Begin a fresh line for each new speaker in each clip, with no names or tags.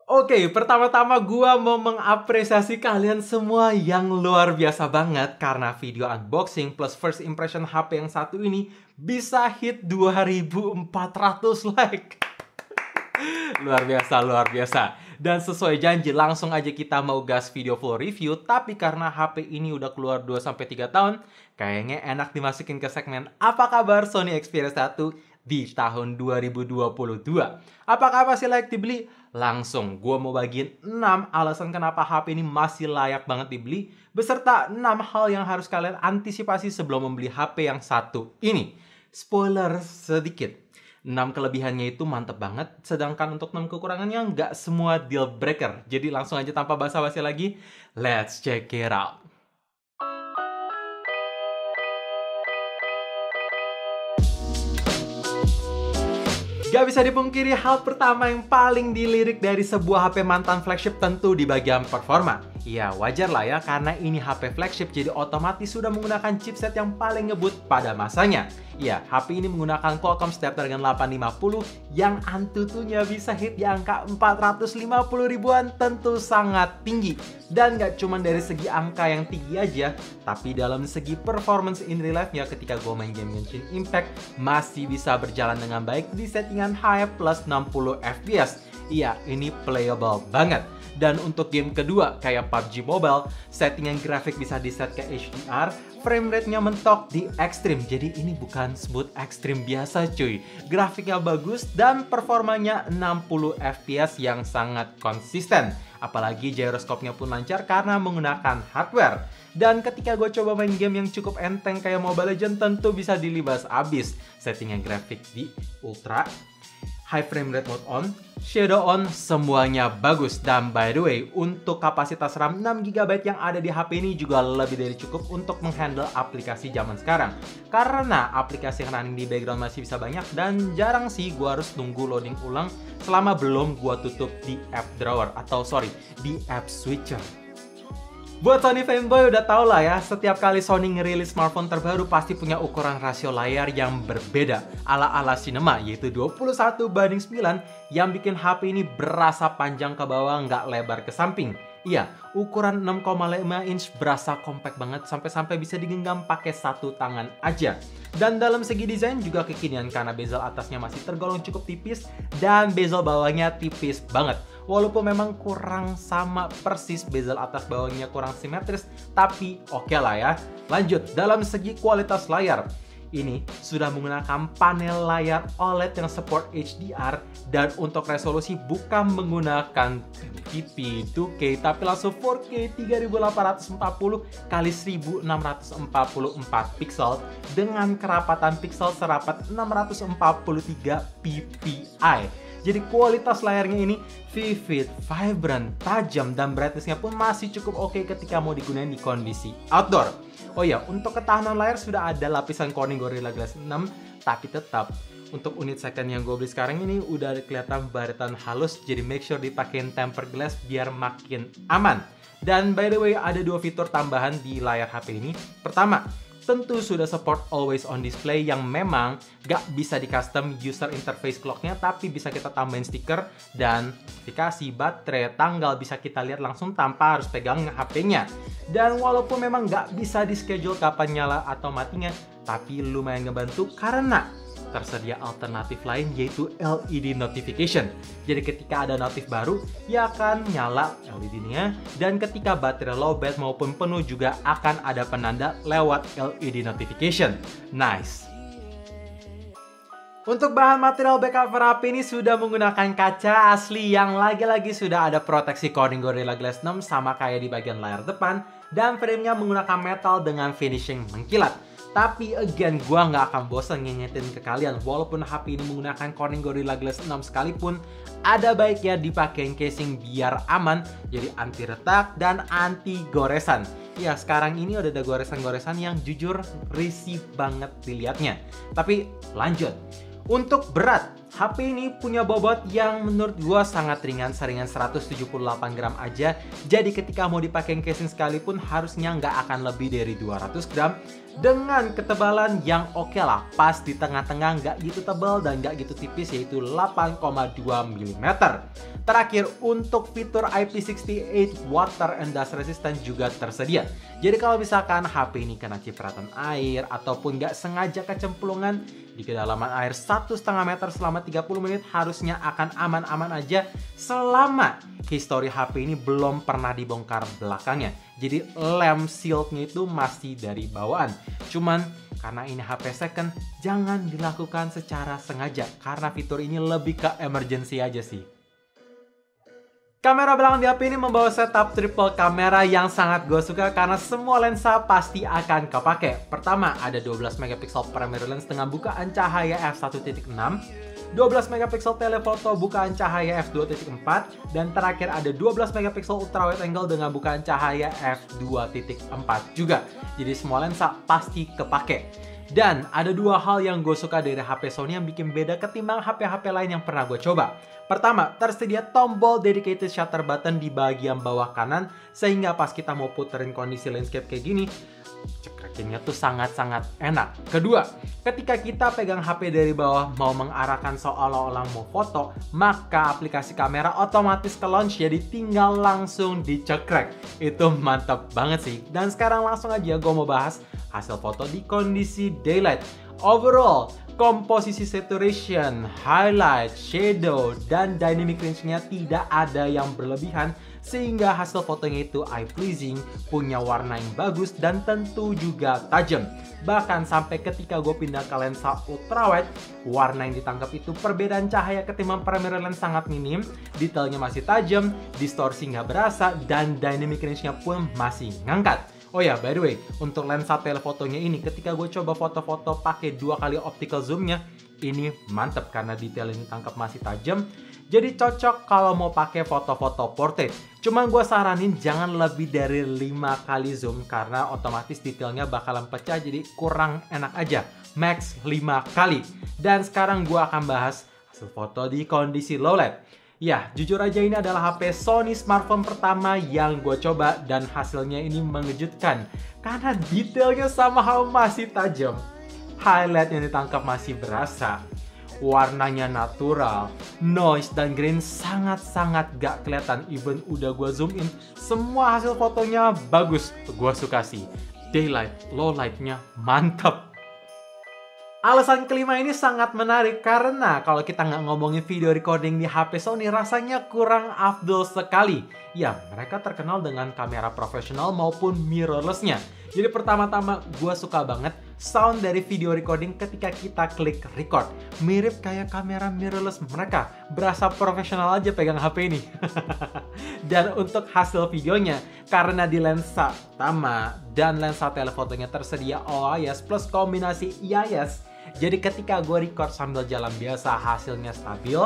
Oke, pertama-tama gua mau mengapresiasi kalian semua yang luar biasa banget karena video unboxing plus first impression HP yang satu ini bisa hit 2400 like. Luar biasa, luar biasa. Dan sesuai janji, langsung aja kita mau gas video full review. Tapi karena HP ini udah keluar 2-3 tahun, kayaknya enak dimasukin ke segmen apa kabar Sony Xperia 1 di tahun 2022. Apakah masih layak dibeli? Langsung, gue mau bagiin 6 alasan kenapa HP ini masih layak banget dibeli, beserta 6 hal yang harus kalian antisipasi sebelum membeli HP yang satu ini. Spoiler sedikit, 6 kelebihannya itu mantep banget, sedangkan untuk 6 kekurangannya nggak semua deal breaker. Jadi langsung aja tanpa basa-basi lagi, let's check it out. Gak bisa dipungkiri, hal pertama yang paling dilirik dari sebuah HP mantan flagship tentu di bagian performa. Ya wajar lah ya, karena ini HP flagship jadi otomatis sudah menggunakan chipset yang paling ngebut pada masanya. Ya, HP ini menggunakan Qualcomm Snapdragon 850 yang antutunya bisa hit di angka 450 ribuan, tentu sangat tinggi. Dan gak cuma dari segi angka yang tinggi aja, tapi dalam segi performance in real life-nya ketika gue main game Genshin Impact masih bisa berjalan dengan baik di settingan high plus 60 fps. Iya, ini playable banget. Dan untuk game kedua kayak PUBG Mobile, settingan grafik bisa di set ke HDR, frame rate-nya mentok di ekstrim. Jadi ini bukan smooth ekstrim biasa cuy. Grafiknya bagus dan performanya 60 fps yang sangat konsisten. Apalagi gyroscope-nya pun lancar karena menggunakan hardware. Dan ketika gue coba main game yang cukup enteng kayak Mobile Legends, tentu bisa dilibas abis. Settingan grafik di ultra, high frame rate mode on, shadow on, semuanya bagus. Dan by the way, untuk kapasitas RAM 6GB yang ada di HP ini juga lebih dari cukup untuk menghandle aplikasi zaman sekarang. Karena aplikasi yang running di background masih bisa banyak dan jarang sih gua harus nunggu loading ulang selama belum gua tutup di app drawer di app switcher. Buat Sony fanboy udah tau lah ya, setiap kali Sony ngerilis smartphone terbaru pasti punya ukuran rasio layar yang berbeda ala-ala cinema, yaitu 21:9 yang bikin HP ini berasa panjang ke bawah nggak lebar ke samping. Iya, ukuran 6,5 inch berasa compact banget sampai-sampai bisa digenggam pakai satu tangan aja. Dan dalam segi desain juga kekinian karena bezel atasnya masih tergolong cukup tipis dan bezel bawahnya tipis banget. Walaupun memang kurang sama persis, bezel atas bawahnya kurang simetris, tapi oke lah ya. Lanjut, dalam segi kualitas layar, ini sudah menggunakan panel layar OLED yang support HDR dan untuk resolusi bukan menggunakan 1080p 2K tapi langsung 4K 3840 x 1644 pixel dengan kerapatan pixel serapat 643 ppi. Jadi kualitas layarnya ini vivid, vibrant, tajam, dan brightness-nya pun masih cukup oke ketika mau digunakan di kondisi outdoor. Oh ya, untuk ketahanan layar sudah ada lapisan Corning Gorilla Glass 6, tapi tetap untuk unit second yang gue beli sekarang ini udah kelihatan baretan halus, jadi make sure dipakein tempered glass biar makin aman. Dan by the way, ada 2 fitur tambahan di layar HP ini. Pertama, tentu sudah support always on display yang memang gak bisa di custom user interface clocknya, tapi bisa kita tambahin stiker dan notifikasi, baterai, tanggal bisa kita lihat langsung tanpa harus pegang HP-nya. Dan walaupun memang gak bisa di schedule kapan nyala atau matinya, tapi lumayan ngebantu karena tersedia alternatif lain yaitu LED notification. Jadi ketika ada notif baru, ya akan nyala LED-nya, dan ketika baterai lowbat maupun penuh juga akan ada penanda lewat LED notification. Nice. Untuk bahan material back cover HP ini sudah menggunakan kaca asli yang lagi-lagi sudah ada proteksi Corning Gorilla Glass 6 sama kayak di bagian layar depan, dan framenya menggunakan metal dengan finishing mengkilat. Tapi again, gua nggak akan bosan ngingetin ke kalian, walaupun HP ini menggunakan Corning Gorilla Glass 6 sekalipun, ada baiknya dipakein casing biar aman, jadi anti retak dan anti goresan. Ya, sekarang ini udah ada goresan-goresan yang jujur risih banget dilihatnya. Tapi lanjut. Untuk berat, HP ini punya bobot yang menurut gua sangat ringan, seringan 178 gram aja. Jadi ketika mau dipakai casing sekalipun harusnya nggak akan lebih dari 200 gram. Dengan ketebalan yang oke lah, pas di tengah-tengah, nggak gitu tebal dan nggak gitu tipis, yaitu 8,2 mm. Terakhir, untuk fitur IP68 water and dust resistant juga tersedia. Jadi kalau misalkan HP ini kena cipratan air ataupun nggak sengaja kecemplungan di kedalaman air 1,5 meter selama 30 menit, harusnya akan aman-aman aja selama histori HP ini belum pernah dibongkar belakangnya. Jadi lem shieldnya itu masih dari bawaan. Cuman karena ini HP second, jangan dilakukan secara sengaja karena fitur ini lebih ke emergency aja sih. Kamera belakang di HP ini membawa setup triple kamera yang sangat gue suka karena semua lensa pasti akan kepake. Pertama, ada 12 megapiksel primary lens dengan bukaan cahaya f1.6, 12 megapiksel telefoto bukaan cahaya f2.4, dan terakhir ada 12 megapiksel ultra wide angle dengan bukaan cahaya f2.4 juga. Jadi semua lensa pasti kepake. Dan ada dua hal yang gue suka dari HP Sony yang bikin beda ketimbang HP-HP lain yang pernah gue coba. Pertama, tersedia tombol dedicated shutter button di bagian bawah kanan, sehingga pas kita mau puterin kondisi landscape kayak gini, cekrekinnya tuh sangat-sangat enak. Kedua, ketika kita pegang HP dari bawah mau mengarahkan seolah-olah mau foto, maka aplikasi kamera otomatis ke launch, jadi tinggal langsung dicekrek. Itu mantap banget sih. Dan sekarang langsung aja gue mau bahas hasil foto di kondisi daylight. Overall, komposisi saturation, highlight, shadow, dan dynamic range-nya tidak ada yang berlebihan, sehingga hasil fotonya itu eye pleasing, punya warna yang bagus, dan tentu juga tajam. Bahkan sampai ketika gue pindah ke lensa ultrawide, warna yang ditangkap itu perbedaan cahaya ketimbang primary lens sangat minim, detailnya masih tajam, distorsi nggak berasa, dan dynamic range-nya pun masih ngangkat. Oh ya, by the way, untuk lensa telefotonya ini, ketika gue coba foto-foto pakai 2 kali optical zoom-nya, ini mantep karena detail ini tangkap masih tajam. Jadi cocok kalau mau pakai foto-foto portrait. Cuman gue saranin jangan lebih dari 5 kali zoom karena otomatis detailnya bakalan pecah, jadi kurang enak aja. Max 5 kali. Dan sekarang gue akan bahas hasil foto di kondisi low light. Ya, jujur aja ini adalah HP Sony smartphone pertama yang gue coba dan hasilnya ini mengejutkan. Karena detailnya somehow masih tajam. Highlight yang ditangkap masih berasa. Warnanya natural, noise dan grain sangat-sangat gak kelihatan. Even udah gue zoom in, semua hasil fotonya bagus. Gue suka sih. Daylight, low lightnya mantap. Alasan kelima ini sangat menarik karena kalau kita nggak ngomongin video recording di HP Sony rasanya kurang afdol sekali. Ya, mereka terkenal dengan kamera profesional maupun mirrorless-nya. Jadi pertama-tama gue suka banget sound dari video recording ketika kita klik record. Mirip kayak kamera mirrorless mereka. Berasa profesional aja pegang HP ini. Dan untuk hasil videonya, karena di lensa utama dan lensa telefotonya tersedia OIS plus kombinasi IIS, jadi ketika gue record sambil jalan biasa hasilnya stabil,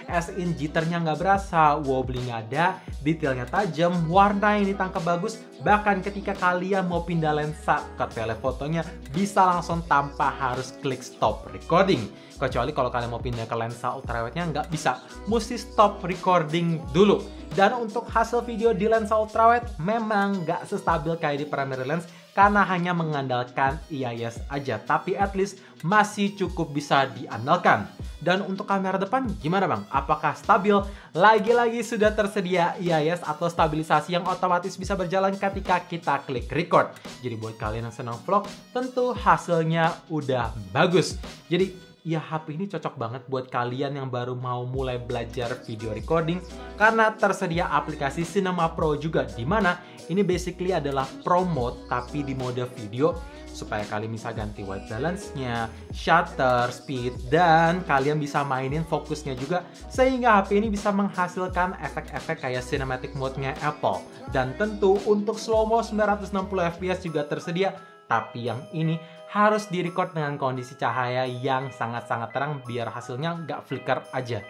as in jitternya nggak berasa, wobbling ada, detailnya tajam, warna yang ditangkap bagus, bahkan ketika kalian mau pindah lensa ke telefotonya bisa langsung tanpa harus klik stop recording. Kecuali kalau kalian mau pindah ke lensa ultrawide-nya nggak bisa, mesti stop recording dulu. Dan untuk hasil video di lensa ultrawide memang nggak sestabil kayak di primary lens karena hanya mengandalkan IIS aja, tapi at least masih cukup bisa diandalkan. Dan untuk kamera depan gimana bang? Apakah stabil? Lagi-lagi sudah tersedia IIS atau stabilisasi yang otomatis bisa berjalan ketika kita klik record. Jadi buat kalian yang senang vlog, tentu hasilnya udah bagus. Jadi ya HP ini cocok banget buat kalian yang baru mau mulai belajar video recording karena tersedia aplikasi Cinema Pro juga, dimana ini basically adalah Pro Mode tapi di mode video supaya kalian bisa ganti white balance-nya, shutter speed, dan kalian bisa mainin fokusnya juga sehingga HP ini bisa menghasilkan efek-efek kayak cinematic mode-nya Apple. Dan tentu untuk slow-mo 960 fps juga tersedia, tapi yang ini harus direcord dengan kondisi cahaya yang sangat-sangat terang biar hasilnya nggak flicker aja.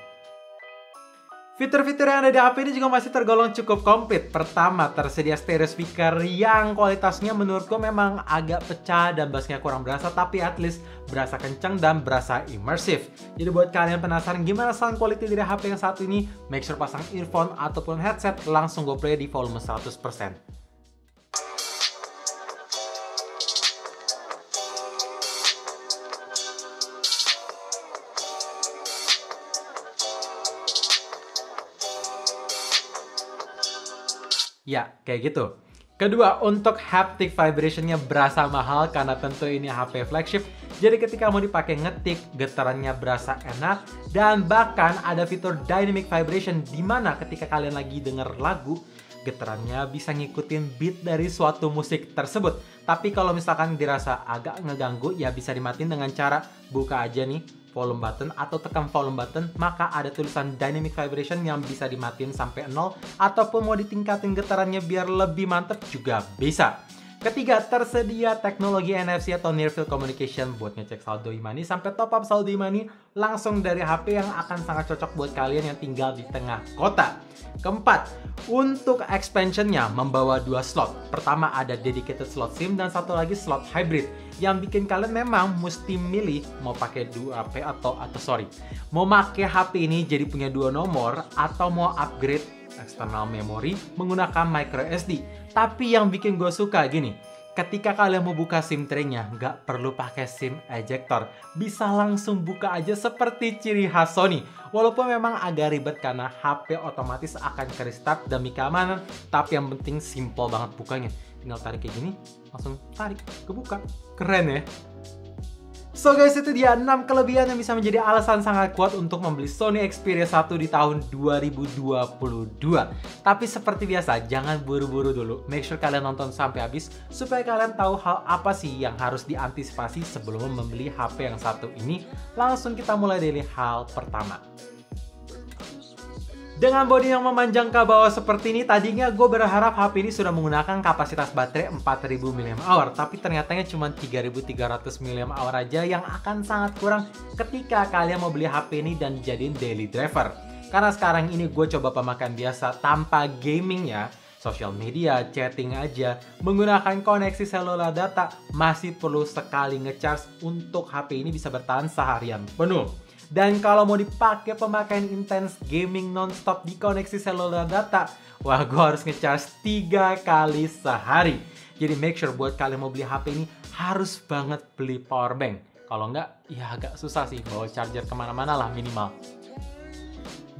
Fitur-fitur yang ada di HP ini juga masih tergolong cukup komplit. Pertama, tersedia stereo speaker yang kualitasnya menurutku memang agak pecah dan bassnya kurang berasa, tapi at least berasa kencang dan berasa imersif. Jadi buat kalian penasaran gimana sound quality dari HP yang satu ini, make sure pasang earphone ataupun headset, langsung go play di volume 100%. Ya, kayak gitu. Kedua, untuk haptic vibration-nya berasa mahal karena tentu ini HP flagship. Jadi ketika mau dipakai ngetik, getarannya berasa enak. Dan bahkan ada fitur dynamic vibration di mana ketika kalian lagi denger lagu, getarannya bisa ngikutin beat dari suatu musik tersebut. Tapi kalau misalkan dirasa agak ngeganggu, ya bisa dimatiin dengan cara buka aja nih volume button atau tekan volume button, maka ada tulisan dynamic vibration yang bisa dimatiin sampai 0, ataupun mau ditingkatin getarannya biar lebih mantep juga bisa. Ketiga, tersedia teknologi NFC atau Near Field Communication buat ngecek saldo e-money sampai top up saldo e-money langsung dari HP yang akan sangat cocok buat kalian yang tinggal di tengah kota. Keempat, untuk expansionnya membawa 2 slot. Pertama ada dedicated slot SIM dan satu lagi slot hybrid yang bikin kalian memang mesti milih mau pakai 2 HP mau pakai HP ini jadi punya 2 nomor atau mau upgrade external memory menggunakan micro SD. Tapi yang bikin gue suka gini, ketika kalian mau buka SIM tray-nya, nggak perlu pakai SIM ejector. Bisa langsung buka aja seperti ciri khas Sony. Walaupun memang agak ribet karena HP otomatis akan ke restart demi keamanan, tapi yang penting simple banget bukanya. Tinggal tarik kayak gini, langsung tarik, kebuka. Keren ya? So guys, itu dia 6 kelebihan yang bisa menjadi alasan sangat kuat untuk membeli Sony Xperia 1 di tahun 2022. Tapi seperti biasa, jangan buru-buru dulu. Make sure kalian nonton sampai habis supaya kalian tahu hal apa sih yang harus diantisipasi sebelum membeli HP yang satu ini. Langsung kita mulai dari hal pertama. Dengan bodi yang memanjang ke bawah seperti ini, tadinya gue berharap HP ini sudah menggunakan kapasitas baterai 4000 mAh, tapi ternyatanya cuma 3300 mAh aja yang akan sangat kurang ketika kalian mau beli HP ini dan dijadiin daily driver. Karena sekarang ini gue coba pemakaian biasa tanpa gaming ya, social media, chatting aja, menggunakan koneksi seluler data, masih perlu sekali ngecharge untuk HP ini bisa bertahan seharian penuh. Dan kalau mau dipakai pemakaian intens gaming non-stop di koneksi seluler data, wah gue harus ngecharge 3 kali sehari. Jadi make sure buat kalian mau beli HP ini harus banget beli power bank. Kalau enggak, ya agak susah sih bawa charger kemana-mana lah minimal.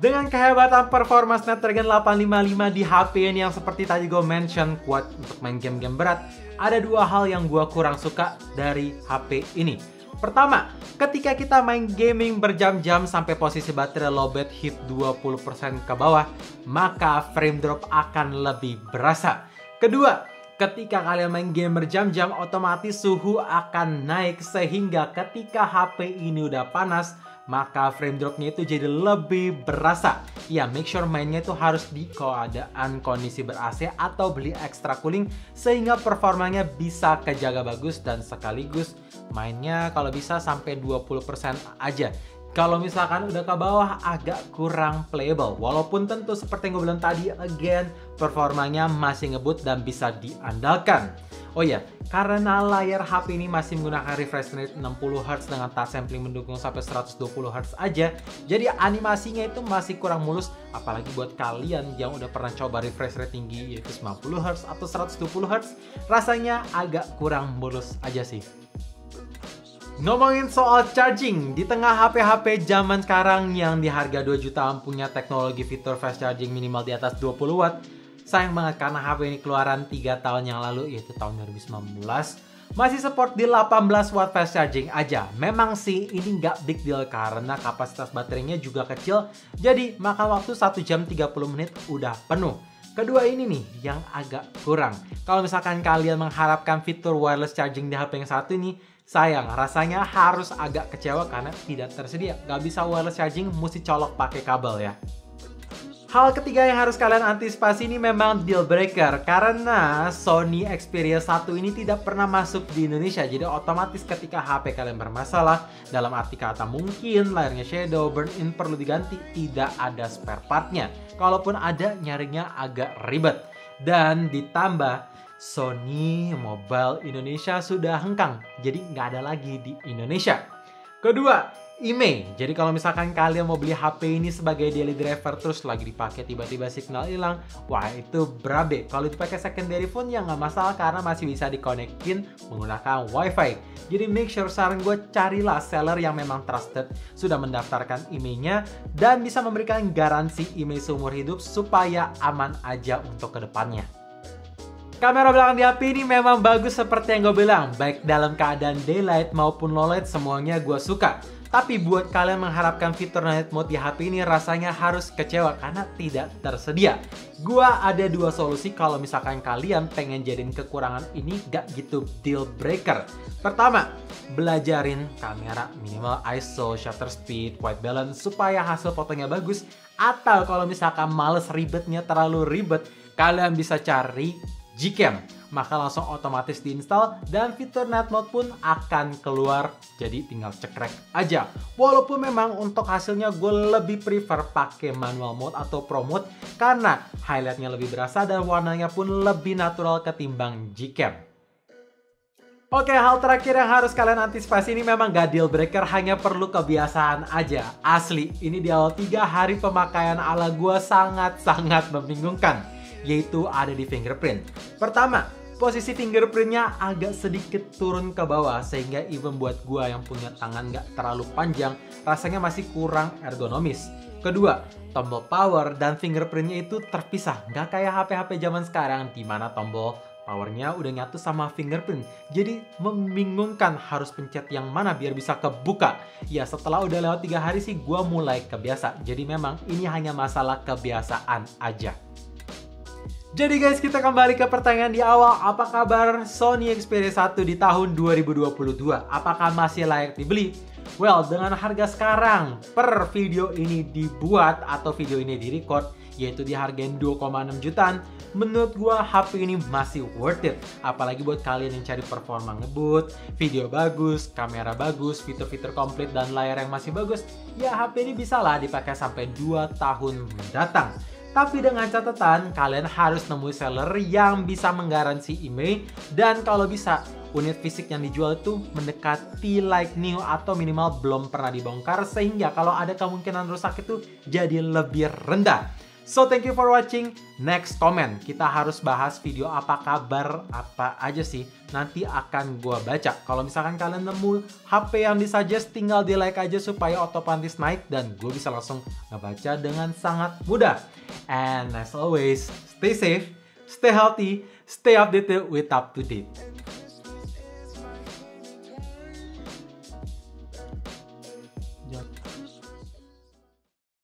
Dengan kehebatan performa Snapdragon 855 di HP ini yang seperti tadi gue mention kuat untuk main game-game berat, ada 2 hal yang gue kurang suka dari HP ini. Pertama, ketika kita main gaming berjam-jam sampai posisi baterai lowbat hit 20% ke bawah, maka frame drop akan lebih berasa. Kedua, ketika kalian main game berjam-jam, otomatis suhu akan naik sehingga ketika HP ini udah panas, maka frame dropnya itu jadi lebih berasa. Ya, make sure mainnya itu harus di keadaan kondisi ber-AC atau beli extra cooling sehingga performanya bisa kejaga bagus dan sekaligus mainnya kalau bisa sampai 20% aja. Kalau misalkan udah ke bawah agak kurang playable. Walaupun tentu seperti yang gue bilang tadi, again, performanya masih ngebut dan bisa diandalkan. Oh iya, karena layar HP ini masih menggunakan refresh rate 60Hz dengan touch sampling mendukung sampai 120Hz aja, jadi animasinya itu masih kurang mulus, apalagi buat kalian yang udah pernah coba refresh rate tinggi yaitu 90Hz atau 120Hz, rasanya agak kurang mulus aja sih. Ngomongin soal charging, di tengah HP-HP zaman sekarang yang di harga 2 jutaan punya teknologi fitur fast charging minimal di atas 20 watt, sayang banget karena HP ini keluaran 3 tahun yang lalu, yaitu tahun 2019, masih support di 18 watt fast charging aja. Memang sih ini nggak big deal karena kapasitas baterainya juga kecil, jadi makan waktu 1 jam 30 menit udah penuh. Kedua ini nih yang agak kurang. Kalau misalkan kalian mengharapkan fitur wireless charging di HP yang satu ini, sayang, rasanya harus agak kecewa karena tidak tersedia. Nggak bisa wireless charging, mesti colok pakai kabel ya. Hal ketiga yang harus kalian antisipasi ini memang deal breaker karena Sony Xperia 1 ini tidak pernah masuk di Indonesia. Jadi otomatis ketika HP kalian bermasalah, dalam arti kata mungkin layarnya shadow, burn-in perlu diganti, tidak ada spare partnya. Kalaupun ada, nyarinya agak ribet. Dan ditambah Sony Mobile Indonesia sudah hengkang, jadi nggak ada lagi di Indonesia. Kedua, IMEI. Jadi kalau misalkan kalian mau beli HP ini sebagai daily driver terus lagi dipakai tiba-tiba signal hilang, wah itu berabe. Kalau dipakai secondary phone ya nggak masalah karena masih bisa dikonekin menggunakan WiFi. Jadi make sure saran gue carilah seller yang memang trusted, sudah mendaftarkan IMEI-nya dan bisa memberikan garansi IMEI seumur hidup supaya aman aja untuk kedepannya. Kamera belakang di HP ini memang bagus seperti yang gue bilang, baik dalam keadaan daylight maupun low light semuanya gue suka. Tapi buat kalian mengharapkan fitur night mode di HP ini rasanya harus kecewa karena tidak tersedia. Gua ada dua solusi kalau misalkan kalian pengen jadiin kekurangan ini gak gitu deal breaker. Pertama, belajarin kamera minimal ISO, shutter speed, white balance supaya hasil fotonya bagus. Atau kalau misalkan males ribetnya terlalu ribet, kalian bisa cari Gcam, maka langsung otomatis diinstal dan fitur night mode pun akan keluar, jadi tinggal cekrek aja. Walaupun memang untuk hasilnya gue lebih prefer pakai manual mode atau pro mode karena highlightnya lebih berasa dan warnanya pun lebih natural ketimbang Gcam. Oke, hal terakhir yang harus kalian antisipasi ini memang gak deal breaker, hanya perlu kebiasaan aja. Asli, ini di awal 3 hari pemakaian ala gue sangat-sangat membingungkan, yaitu ada di fingerprint. Pertama, posisi fingerprintnya agak sedikit turun ke bawah sehingga even buat gua yang punya tangan nggak terlalu panjang rasanya masih kurang ergonomis. Kedua, tombol power dan fingerprintnya itu terpisah, nggak kayak HP-HP zaman sekarang di mana tombol powernya udah nyatu sama fingerprint. Jadi membingungkan harus pencet yang mana biar bisa kebuka. Ya setelah udah lewat 3 hari sih gua mulai kebiasa. Jadi memang ini hanya masalah kebiasaan aja. Jadi guys, kita kembali ke pertanyaan di awal. Apa kabar Sony Xperia 1 di tahun 2022? Apakah masih layak dibeli? Well, dengan harga sekarang per video ini dibuat atau video ini direcord, yaitu dihargain 2,6 jutaan, menurut gua HP ini masih worth it. Apalagi buat kalian yang cari performa ngebut, video bagus, kamera bagus, fitur-fitur komplit dan layar yang masih bagus, ya HP ini bisa lah dipakai sampai 2 tahun mendatang. Tapi dengan catatan, kalian harus nemui seller yang bisa menggaransi IMEI dan kalau bisa, unit fisik yang dijual itu mendekati like new atau minimal belum pernah dibongkar sehingga kalau ada kemungkinan rusak itu jadi lebih rendah. So thank you for watching. Next comment, kita harus bahas video apa kabar apa aja sih. Nanti akan gua baca. Kalau misalkan kalian nemu HP yang disuggest, tinggal di like aja supaya otomatis naik dan gue bisa langsung ngebaca dengan sangat mudah. And as always, stay safe, stay healthy, stay updated with up to date.